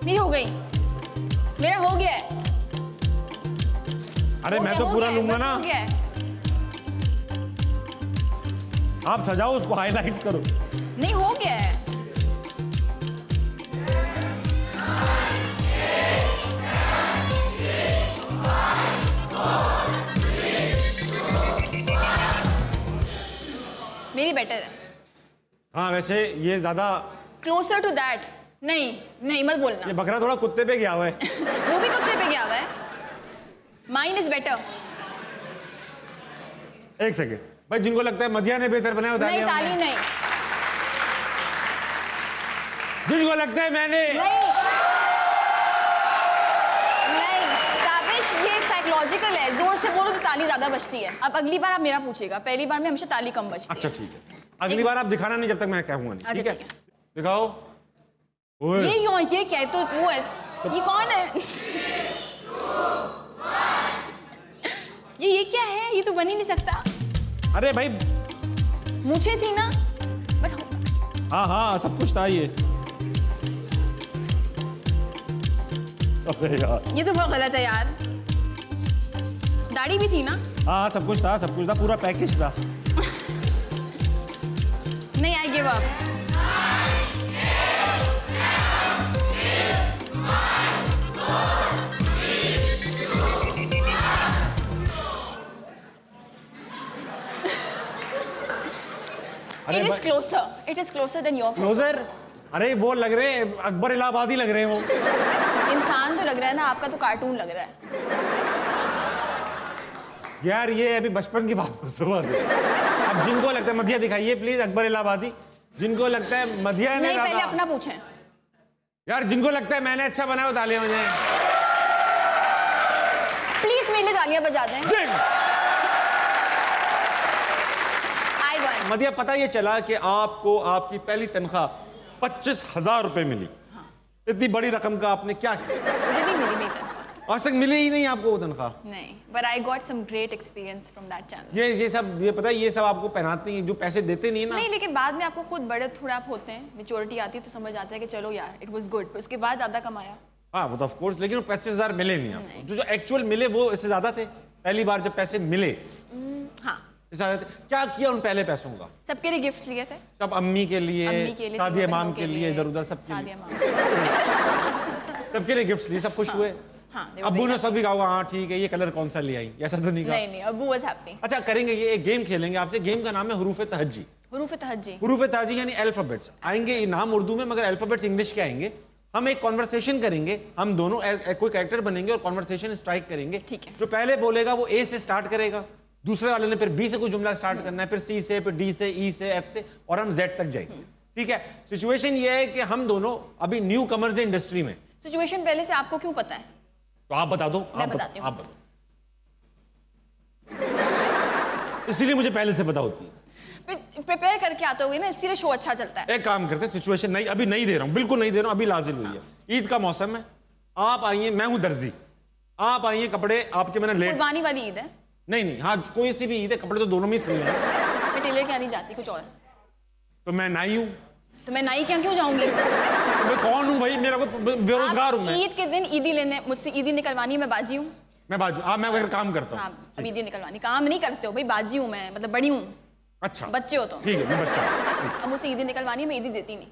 मेरी हो गई, मेरा हो गया है। अरे मैं तो पूरा लूंगा ना। हो गया है। आप सजाओ उसको, हाईलाइट करो। नहीं, हो गया है। मेरी बेटर है। हाँ वैसे ये ज्यादा क्लोजर टू दैट। नहीं नहीं मत बोलना। ये बकरा थोड़ा कुत्ते पे गया हुआ है। वो भी कुत्ते पे गया हुआ है। Mine is better. एक सेकेंड भाई, जिनको लगता है मदिया ने बेहतर बनाया नहीं ताली नहीं। जिनको लगता है मैंने नहीं ताबिश, ये साइकोलॉजिकल है। जोर से बोलो तो ताली ज्यादा बजती है। अब अगली बार आप मेरा पूछेगा, पहली बार में हमेशा ताली कम बजती है। अच्छा ठीक है, अगली बार आप दिखाना नहीं जब तक मैं कहूंगा नहीं। ठीक है दिखाओ। ये क्या है? तो वो है, ये कौन है? ये क्या है? ये तो बन ही नहीं सकता। अरे भाई मुझे थी ना, बट हाँ हाँ सब कुछ था ये। अबे यार ये तो बहुत गलत है यार। दाढ़ी भी थी ना? हाँ सब कुछ था पूरा पैकेज था। नहीं, I give up. It is closer than your. Closer? अरे वो लग रहे हैं अकबर इलाहाबादी लग रहे हैं वो। इंसान तो लग रहा है ना, आपका तो कार्टून लग रहा है। यार ये अभी बचपन की बात अब जिनको लगता है मधिया दिखाइए प्लीज, अकबर इलाहाबादी। जिनको लगता है मधिया ने नहीं, पहले अपना पूछें। यार जिनको लगता है मैंने अच्छा बनाया वो तालियां बजाएं। प्लीज मेरे लिए तालियां बजा दें। मधिया पता ये चला कि आपको आपकी पहली तनख्वाह 25,000 रुपए मिली। हाँ। इतनी बड़ी रकम का आपने क्या किया? मुझे नहीं मिली मेरी तनख्वाह। आज तक मिली ही नहीं आपको वो तनख्वाह? नहीं, but I got some great experience from that channel। ये सब ये पता है ये सब आपको पहनाते हैं जो पैसे देते नहीं है ना। नहीं, लेकिन बाद में आपको खुद बड़े थोड़ा आप होते हैं, मेच्योरिटी आती है तो समझ आता है कि चलो यार इट वाज गुड। उसके बाद ज्यादा कमाया। हाँ वो तो ऑफ कोर्स, लेकिन वो 25,000 मिले नहीं आपको। जो एक्चुअल मिले वो इससे ज्यादा थे। पहली बार जब पैसे मिले हाँ, क्या किया उन पहले पैसों का? सबके लिए गिफ्ट लिए थे। सब अम्मी के लिए, शादी इमाम के लिए, इधर उधर सबके लिए गिफ्ट्स लिए। सब खुश हुए? हाँ, अब्बू ने सभी कहा हाँ ठीक है, ये कलर कौन सा ले आई? ऐसा तो नहीं कहा? नहीं, अब्बू वाज हैप्पी। अच्छा करेंगे, ये एक गेम खेलेंगे आपसे। गेम का नाम है हुरूफ तहज्जी। हुरूफ तहज्जी? हुरूफ तहज्जी यानी अल्फाबेट्स आएंगे, ये नाम उर्दू में मगर अल्फाबेट्स इंग्लिश के आएंगे। हम एक कॉन्वर्सेशन करेंगे, हम दोनों कोई कैरेक्टर बनेंगे और कॉन्वर्सेशन स्ट्राइक करेंगे। ठीक है। जो पहले बोलेगा वो ए से स्टार्ट करेगा, दूसरे वाले ने फिर बी से कोई जुमला स्टार्ट करना है, फिर सी से, फिर डी से, ई से, एफ से, और हम जेड तक जाएंगे। ठीक है? सिचुएशन ये है कि हम दोनों अभी न्यू कमर्स हैं इंडस्ट्री में। सिचुएशन पहले से आपको क्यों पता है? तो आप बता दो। मैं बताती हूँ। आप बताओ। इसीलिए मुझे पहले से पता होती है। प्रिपेयर करके आते होगे ना, इसीलिए शो अच्छा चलता है। एक काम करते हैं, सिचुएशन नहीं अभी नहीं दे रहा हूँ, बिल्कुल नहीं दे रहा हूँ, अभी लाजिल हुई है। ईद का मौसम है, आप आइए, मैं हूं दर्जी, आप आइए, कपड़े आपके मैंने लेट। कुर्बानी वाली ईद है? नहीं, हाँ कोई सी भी ईद है, कपड़े तो दोनों में सिलने हैं। मैं टेलर क्या नहीं जाती, कुछ और। तो मैं नाई हूँ। तो मैं नाई क्या क्यों जाऊंगी? तो मैं कौन हूँ भाई? मेरा को बेरोजगार हूँ मैं। ईद के दिन ईदी लेने, मुझसे ईदी निकलवानी, मैं बाजी हूँ। मैं बाजू, आप मैं वगैरह काम करता हूँ। हाँ, अब ईदी निकलवानी काम नहीं करते हो भाई, बाजी हूँ मैं, मतलब बड़ी हूँ। अच्छा बच्चे हो तो ठीक है, मैं बच्चा हूँ। अब मुझसे ईदी निकलवानी, मैं ईदी देती नहीं।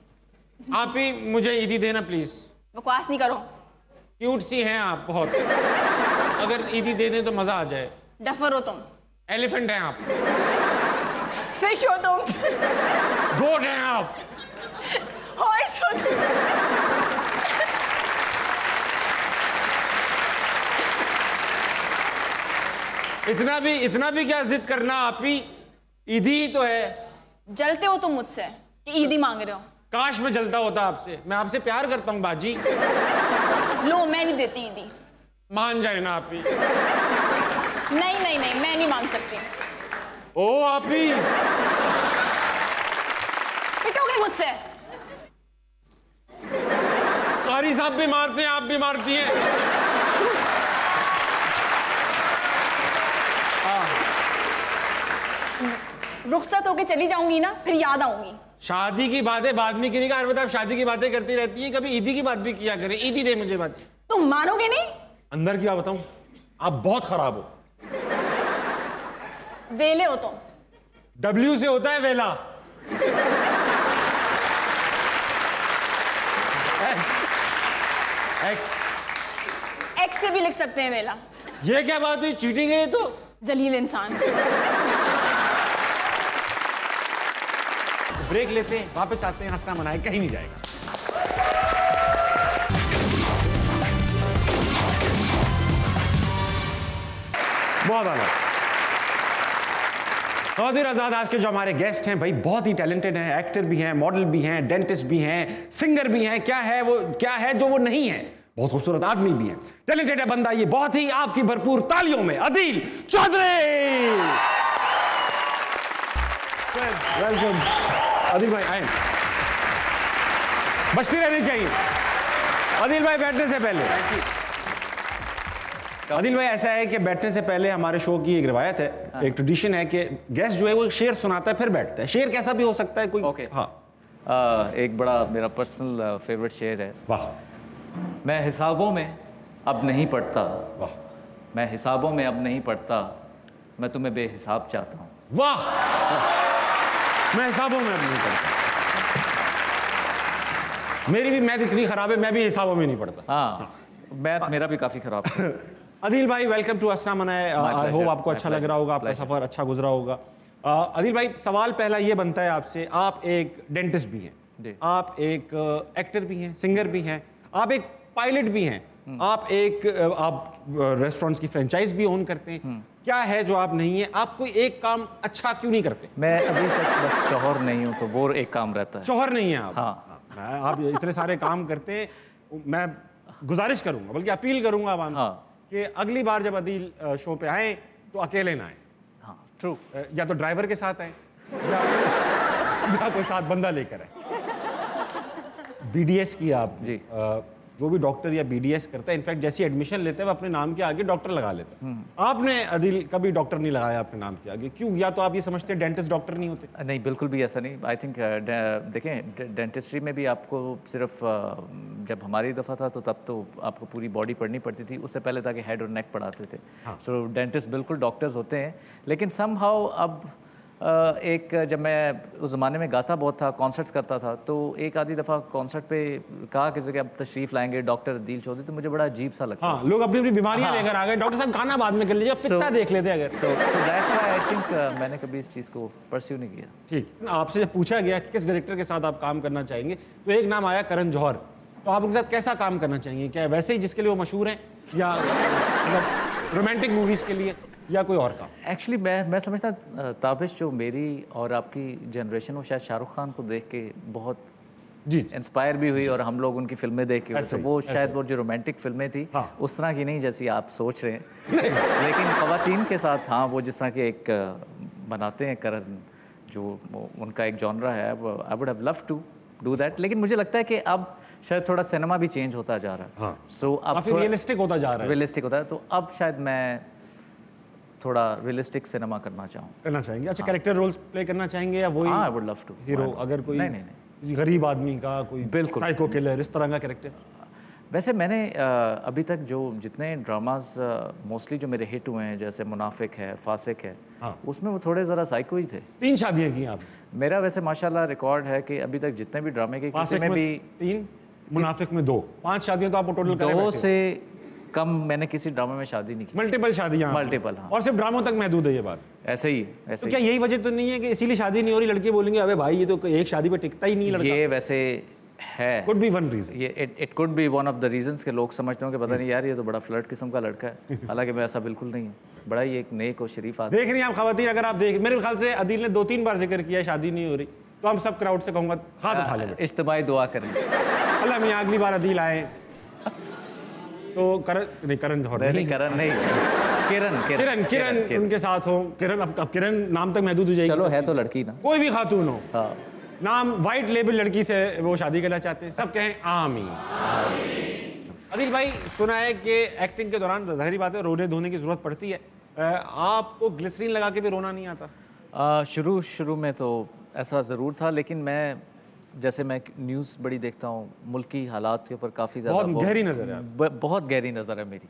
आप ही मुझे ईदी देना प्लीज। बकवास नहीं करो। क्यूट सी हैं आप बहुत, अगर ईदी दे दें तो मजा आ जाए। डफर हो तुम। एलिफेंट हैं आप। फिश हो तुम। गोट हैं आप। हॉर्स हो तुम। इतना भी क्या जिद करना, आप ही ईदी ही तो है। जलते हो तुम मुझसे कि ईदी मांग रहे हो? काश मैं जलता होता आपसे, मैं आपसे प्यार करता हूँ बाजी। लो, मैं नहीं देती ईदी। मान जाए ना आप ही। नहीं नहीं नहीं, मैं नहीं मांग सकती। ओ आप ही पिटोगे मुझसे? कारी साहब भी मारते हैं, आप भी मारती हैं। रुखसत होके चली जाऊंगी ना, फिर याद आऊंगी। शादी की बातें बाद में की, आप शादी की बातें करती रहती है, कभी ईदी की बात भी किया करें। ईदी दे मुझे बात। तुम मानोगे नहीं। अंदर की बात बताऊं, आप बहुत खराब हो। वेले हो तुम। डब्ल्यू से होता है वेला। एक्स से भी लिख सकते हैं वेला। ये क्या बात हुई? चीटिंग है ये तो। जलील इंसान। ब्रेक लेते हैं, वापस आते हैं, हंसना मनाए कहीं नहीं जाएगा। बहुत आला। ख़वातीन आज़ाद, आज के जो हमारे गेस्ट हैं भाई बहुत ही टैलेंटेड हैं, एक्टर भी हैं, मॉडल भी हैं, डेंटिस्ट भी हैं, सिंगर भी हैं। क्या है जो वो नहीं है? बहुत खूबसूरत आदमी भी हैं, टैलेंटेड है बंदा ये बहुत ही। आपकी भरपूर तालियों में अदील चौधरी। वेलकम अदील भाई, आए। बचती रहनी चाहिए अदील भाई बैठने से पहले। अदील भाई, ऐसा है कि बैठने से पहले हमारे शो की एक रिवायत है, एक ट्रेडिशन है कि गेस्ट जो है वो शेर सुनाता है फिर बैठता है। शेर कैसा भी हो सकता है कोई। ओके। हाँ, एक बड़ा मेरा पर्सनल फेवरेट शेर है। वाह। मैं हिसाबों में अब नहीं पढ़ता, वाह। मैं हिसाबों में अब नहीं पढ़ता, मैं तुम्हें बेहिसाब चाहता हूँ। वाह। मैं हिसाबों में अब नहीं पढ़ता, मेरी भी मैथ इतनी खराब है, मैं भी हिसाबों में नहीं पढ़ता। हाँ, मैथ मेरा भी काफ़ी खराब है। अदील भाई, वेलकम टू हंसना मनाए। आई होप आपको अच्छा लग रहा होगा, आपका सफ़र अच्छा गुजरा होगा। अदील भाई, सवाल पहला ये बनता है आपसे, आप एक डेंटिस्ट भी हैं, आप एक एक्टर भी हैं, सिंगर भी हैं, आप एक पायलट भी हैं, आप रेस्टोरेंट्स की फ्रेंचाइज भी ओन करते हैं। क्या है जो आप नहीं है? आप कोई एक काम अच्छा क्यों नहीं करते? मैं अभी तक बस शौहर नहीं हूँ, तो वो एक काम रहता है। शौहर नहीं है आप? हाँ। आप इतने सारे काम करते हैं। मैं गुजारिश करूंगा, बल्कि अपील करूंगा आवाम से कि अगली बार जब अदील शो पे आए तो अकेले ना आए। हाँ, ट्रू। या तो ड्राइवर के साथ आए या कोई साथ बंदा लेकर आए। बीडीएस की आप जी। जो भी डॉक्टर या बीडीएस करता है, इनफैक्ट जैसी एडमिशन लेते हैं वो अपने नाम के आगे डॉक्टर लगा लेता है। आपने अदील कभी डॉक्टर नहीं लगाया अपने नाम के आगे, क्यों? या तो आप ये समझते हैं डेंटिस्ट डॉक्टर नहीं होते? नहीं, बिल्कुल भी ऐसा नहीं। आई थिंक देखें, डेंटिस्ट्री में भी आपको सिर्फ जब हमारी दफ़ा था तो तब तो आपको पूरी बॉडी पढ़नी पड़ती थी, उससे पहले था कि हेड और नेक पढ़ाते थे। सो डेंटिस्ट बिल्कुल डॉक्टर्स होते हैं, लेकिन समहाउ अब एक जब मैं उस ज़माने में गाता बहुत था, कॉन्सर्ट्स करता था, तो एक आधी दफ़ा कॉन्सर्ट पे कहा किसी के अब तशरीफ़ लाएंगे डॉक्टर अदील चौधरी, तो मुझे बड़ा अजीब सा लगता। हाँ, लोग अपनी अपनी बीमारियां लेकर आ गए, डॉक्टर साहब गाना बाद में कर लीजिए, पित्ता देख लेते अगर। So that's why I think मैंने कभी इस चीज़ को परस्यू नहीं किया। ठीक, आपसे जब पूछा गया किस डायरेक्टर के साथ आप काम करना चाहेंगे, तो एक नाम आया करण जौहर। तो आप उनके साथ कैसा काम करना चाहेंगे? क्या वैसे ही जिसके लिए वो मशहूर हैं, या मतलब रोमांटिक मूवीज़ के लिए, या कोई और काम? एक्चुअली मैं समझता ताबिश जो मेरी और आपकी जनरेशन, वो शायद शाहरुख खान को देख के बहुत जी इंस्पायर भी हुई, और हम लोग उनकी फिल्में देख के, तो वो शायद वो जो रोमांटिक फिल्में थी उस तरह की नहीं जैसी आप सोच रहे हैं, लेकिन ख़वातीन के साथ हाँ वो जिस तरह के एक बनाते हैं करण, जो उनका एक जॉनरा है, I would have love to do that. लेकिन मुझे लगता है कि अब शायद थोड़ा सिनेमा भी चेंज होता जा रहा है। सो अब रियलिस्टिक होता जा रहा है। रियलिस्टिक होता है, तो अब शायद मैं थोड़ा रियलिस्टिक सिनेमा करना चाहेंगे। अच्छा, कैरेक्टर रोल्स प्ले करना चाहेंगे या वही? हाँ, I would love to. Hero अगर कोई नहीं किसी गरीब आदमी का, कोई बिल्कुल साइको किलर, इस तरह का कैरेक्टर? वैसे मैंने अभी तक जो जितने ड्रामाज मोस्टली जो मेरे हिट हुए हैं, जैसे मुनाफिक है, फासिक है, उसमें वो थोड़े ज़रा साइको ही थे। 3 शादियाँ की आप? मेरा वैसे माशाल्लाह रिकॉर्ड है कि अभी तक जितने भी ड्रामे के, किसी में भी 3, मुनाफिक में 2, 5 शादियाँ तो आप टोटल 2 से कम मैंने किसी ड्रामे में शादी नहीं की। मल्टीपल शादियाँ? मल्टीपल, हाँ। और सिर्फ ड्रामों तक महदूद है ये बात? ऐसे ही। तो क्या यही वजह तो नहीं है कि इसीलिए शादी नहीं हो रही? लड़के बोलेंगे अबे भाई ये तो एक शादी पे टिकता ही नहीं लड़का। ये वैसे है, कुड बी वन रीजन। ये it could be one of the reasons के लोग समझते हो कि पता नहीं यार ये तो बड़ा फ्लर्ट किस्म का लड़का है, हालांकि मैं ऐसा बिल्कुल नहीं हूँ। बड़ा ही एक नेक और शरीफ आदमी। देख रही हैं आप ख़वातीन, अगर आप देख, मेरे ख्याल से अदील ने 2-3 बार जिक्र किया शादी नहीं हो रही, तो हम सब क्राउड से कहूँगा हाथ उठा लें, इज्तिमाई दुआ करें अल्लाह मियां अगली बार अदील आए तो करण जौहर नहीं, करण नहीं, किरण उनके साथ हो। किरण, अब किरण नाम तक महदूद हो जाएगी। चलो है तो लड़की ना, कोई भी खातून हो, हाँ। नाम वाइट लेबल लड़की से वो शादी करना चाहते हैं, सब कहें आमीन। अदील भाई, सुना है कि एक्टिंग के दौरान ज़ाहिर बात है रोने धोने की ज़रूरत पड़ती है, आपको ग्लिसरीन लगा के भी रोना नहीं आता? शुरू में तो ऐसा ज़रूर था, लेकिन मैं जैसे मैं न्यूज़ बड़ी देखता हूँ, मुल्की हालात के ऊपर काफ़ी ज़्यादा बहुत गहरी नज़र है, बहुत गहरी नज़र है मेरी।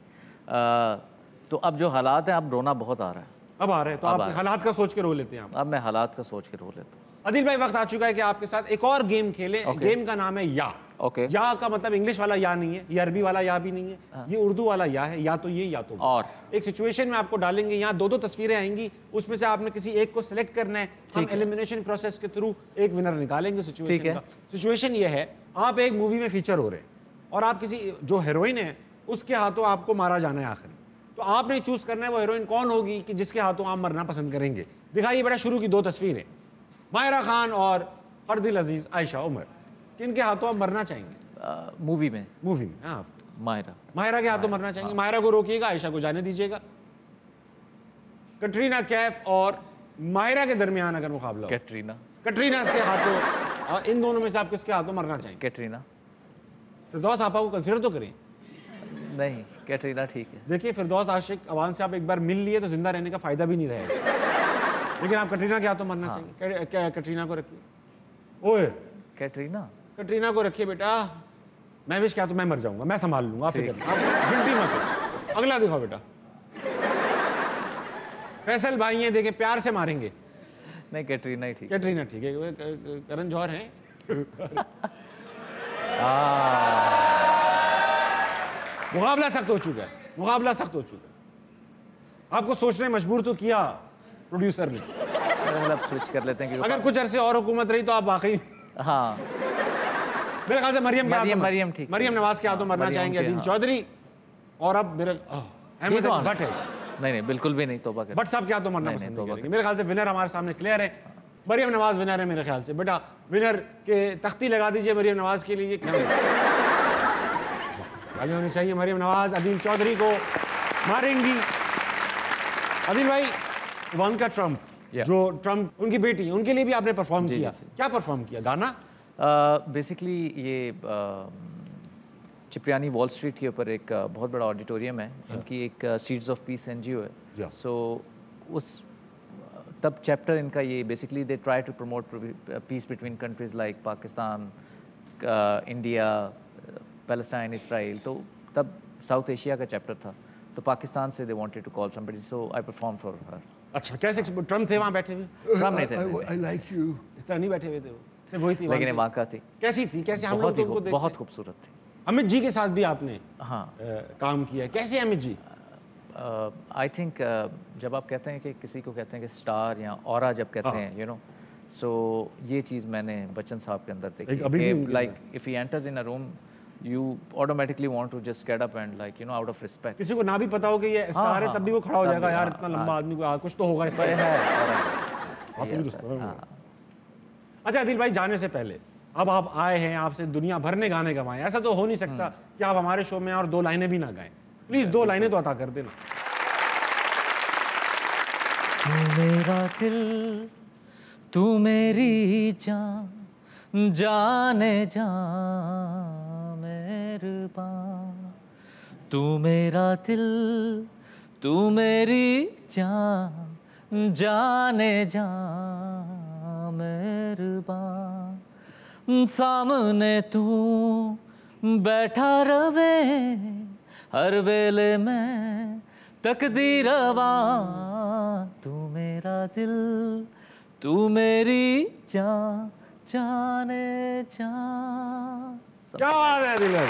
तो अब जो हालात हैं, अब रोना बहुत आ रहा है। अब आ रहे हैं तो आप हालात का सोच के रो लेते हैं? अब मैं हालात का सोच के रो लेता हूँ। अदील भाई, वक्त आ चुका है कि आपके साथ एक और गेम खेलें। गेम का नाम है या। ओके। या का मतलब इंग्लिश वाला या नहीं है, ये अरबी वाला या भी नहीं है, ये उर्दू वाला या है, या तो ये या तो और एक सिचुएशन में आपको डालेंगे, यहाँ दो तस्वीरें आएंगी, उसमें से आपने किसी एक को सिलेक्ट करना है। हम एलिमिनेशन प्रोसेस के थ्रू एक विनर निकालेंगे सिचुएशन का। सिचुएशन ये है, आप एक मूवी में फीचर हो रहे हैं और आप किसी जो हीरोइन है उसके हाथों आपको मारा जाना है आखिर, तो आपने चूज करना है वो हीरोइन कौन होगी कि जिसके हाथों आप मरना पसंद करेंगे। दिखाइए बेटा शुरू की 2 तस्वीरें, माहिरा खान और फरदिल अजीज आयशा उमर, किनके हाथों आप मरना चाहेंगे? मूवी में हाँ, माहिरा के हाथों मरना चाहेंगे। माहिरा को रोकिएगा, आयशा को जाने दीजिएगा। कटरीना कैफ और माहिरा के दरमियान अगर मुकाबला हो, कटरीना के हाथों, इन दोनों में से आप किसके हाथों मरना चाहेंगे? कैटरीना। फिरदौस आपा को कंसिडर तो करें। नहीं, कैटरीना ठीक है। देखिए फिरदौस आशिक अवान से आप एक बार मिल लिए तो जिंदा रहने का फायदा भी नहीं रहेगा, लेकिन आप कटरीना के हाथों मरना चाहेंगे। क्या कटरीना को रखिए। ओए कटरीना को रखिए बेटा, मैं विश क्या तो मैं मर जाऊंगा, मैं संभाल लूंगा, आप फिक्र गिनती मत करो। अगला दिखाओ बेटा। फैसल भाई हैं, देखे प्यार से मारेंगे। नहीं, कैटरीना ही ठीक। कैटरीना ठीक है। करण जौहर हैं। मुकाबला सख्त हो चुका है, मुकाबला सख्त हो चुका है। आपको सोचने मजबूर तो किया प्रोड्यूसर ने। मतलब स्विच कर लेते हैं कि अगर कुछ अरसे और हुकूमत रही तो आप वाकई हाँ मेरे ख्याल से मरियम ठीक, मरियम नवाज के हाथों मरना चाहेंगे अदील चौधरी। और अब मेरे अहमद भट्ट है। नहीं बिल्कुल भी नहीं, तौबा कर। भट्ट साहब के हाथों मरना पसंद करेंगे। मेरे ख्याल से विनर हमारे सामने क्लियर है, मरियम नवाज विनर है मेरे ख्याल से। बेटा विनर के तख्ती लगा दीजिए मरियम नवाज के लिए। आगे होनी चाहिए मरियम नवाज अदील चौधरी को मारेंगी। अदील भाई, इवांका ट्रंप जो ट्रंप उनकी बेटी, उनके लिए भी आपने परफॉर्म किया। क्या परफॉर्म किया? गाना? बेसिकली ये चिप्रियानी वॉल स्ट्रीट के ऊपर एक बहुत बड़ा ऑडिटोरियम है, इनकी एक सीड्स ऑफ पीस एनजीओ है। सो उस तब चैप्टर इनका ये basically they try to promote peace between countries like Pakistan, India, Palestine, Israel. तो तब साउथ एशिया का चैप्टर था, तो पाकिस्तान से they wanted to call somebody, so I perform for her. अच्छा, कैसे ट्रम्प थे वहाँ बैठे हुए? ट्रम्प नहीं थे, आई लाइक यू इस तरह नहीं बैठे हुए थे वो, सिर्फ वही थी। लेकिन इवांका थी। कैसी थी? कैसे हम लोग उनको देखते? बहुत खूबसूरत थी। अमित जी के साथ भी आपने हाँ काम किया, कैसे अमित जी? आई थिंक जब आप कहते हैं कि किसी को कहते हैं कि स्टार या ऑरा जब कहते हैं, यू नो, सो ये चीज़ मैंने बच्चन साहब के अंदर देखी कि like if he enters in a room you automatically want to just get up and like you know out of respect. किसी को ना भी पता हो कि ये स्टार है तब भी वो खड़ा हो जाएगा, यार इतना लंबा आदमी को कुछ तो होगा इसका। अच्छा अदील भाई, जाने से पहले अब आप आए हैं, आपसे दुनिया भर ने गाने गवाए, ऐसा तो हो नहीं सकता कि आप हमारे शो में और 2 लाइनें भी ना गाएं। प्लीज 2 लाइनें तो अता कर देना। मेरा दिल तू मेरी जान, जाने जान मेहरबान, तू मेरा दिल तू मेरी जान, जाने जान मेहरबान, सामने तू बैठा रवे हर वेले में तकदीरवा, तू मेरा दिल तू मेरी जान, जाने जान। क्या बात है अदील भाई।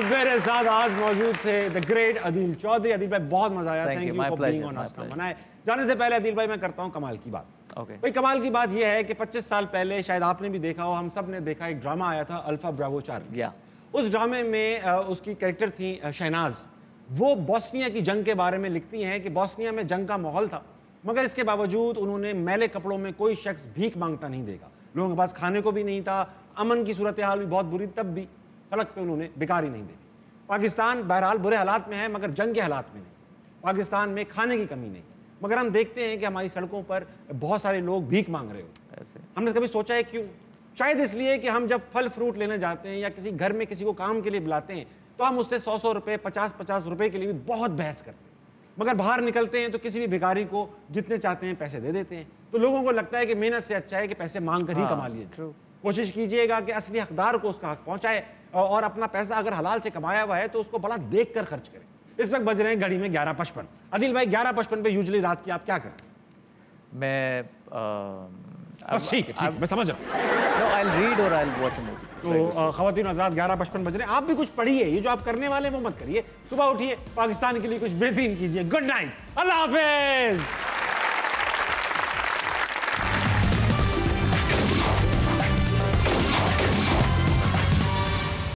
मेरे साथ आज मौजूद थे द ग्रेट अदील चौधरी। अदील भाई बहुत मजा आया, thank you for being on Aastha मनाए। जाने से पहले अदील भाई मैं करता हूँ कमाल की बात। भाई कमाल की बात यह है कि 25 साल पहले शायद आपने भी देखा हो, हम सब ने देखा, एक ड्रामा आया था अल्फा ब्रावो चार्ली। उस ड्रामे में उसकी कैरेक्टर थी शहनाज। वो बॉस्निया की जंग के बारे में लिखती हैं कि बॉस्निया में जंग का माहौल था, मगर इसके बावजूद उन्होंने मैले कपड़ों में कोई शख्स भीख मांगता नहीं देखा, लोगों के पास खाने को भी नहीं था, अमन की सूरत हाल भी बहुत बुरी, तब भी सड़क पे उन्होंने बेकारी नहीं देखी। पाकिस्तान बहरहाल बुरे हालात में है, मगर जंग के हालात में नहीं। पाकिस्तान में खाने की कमी नहीं, मगर हम देखते हैं कि हमारी सड़कों पर बहुत सारे लोग भीख मांग रहे हो। ऐसे हमने कभी सोचा है क्यों? शायद इसलिए कि हम जब फल फ्रूट लेने जाते हैं या किसी घर में किसी को काम के लिए बुलाते हैं तो हम उससे 100-100 रुपये, 50-50 रुपये के लिए भी बहुत बहस करते हैं, मगर बाहर निकलते हैं तो किसी भी भिखारी को जितने चाहते हैं पैसे दे देते हैं। तो लोगों को लगता है कि मेहनत से अच्छा है कि पैसे मांग कर ही कमा लिए। कोशिश कीजिएगा कि असली हकदार को उसका हक पहुंचाए, और अपना पैसा अगर हलाल से कमाया हुआ है तो उसको बड़ा देख कर खर्च करें। इस वक्त बज रहे हैं घड़ी में 11:55। अदील भाई 11:55 पे यूजुअली रात की आप क्या करें? मैं बस ठीक है, मैं समझ रहा हूँ। No, I'll read or I'll watch a movie. तो ख़वातीन हज़रात 11:55 बज रहे हैं, आप भी कुछ पढ़िए, ये जो आप करने वाले हैं वो मत करिए। सुबह उठिए, पाकिस्तान के लिए कुछ बेहतरीन कीजिए। गुड नाइट, अल्लाह हाफिज़।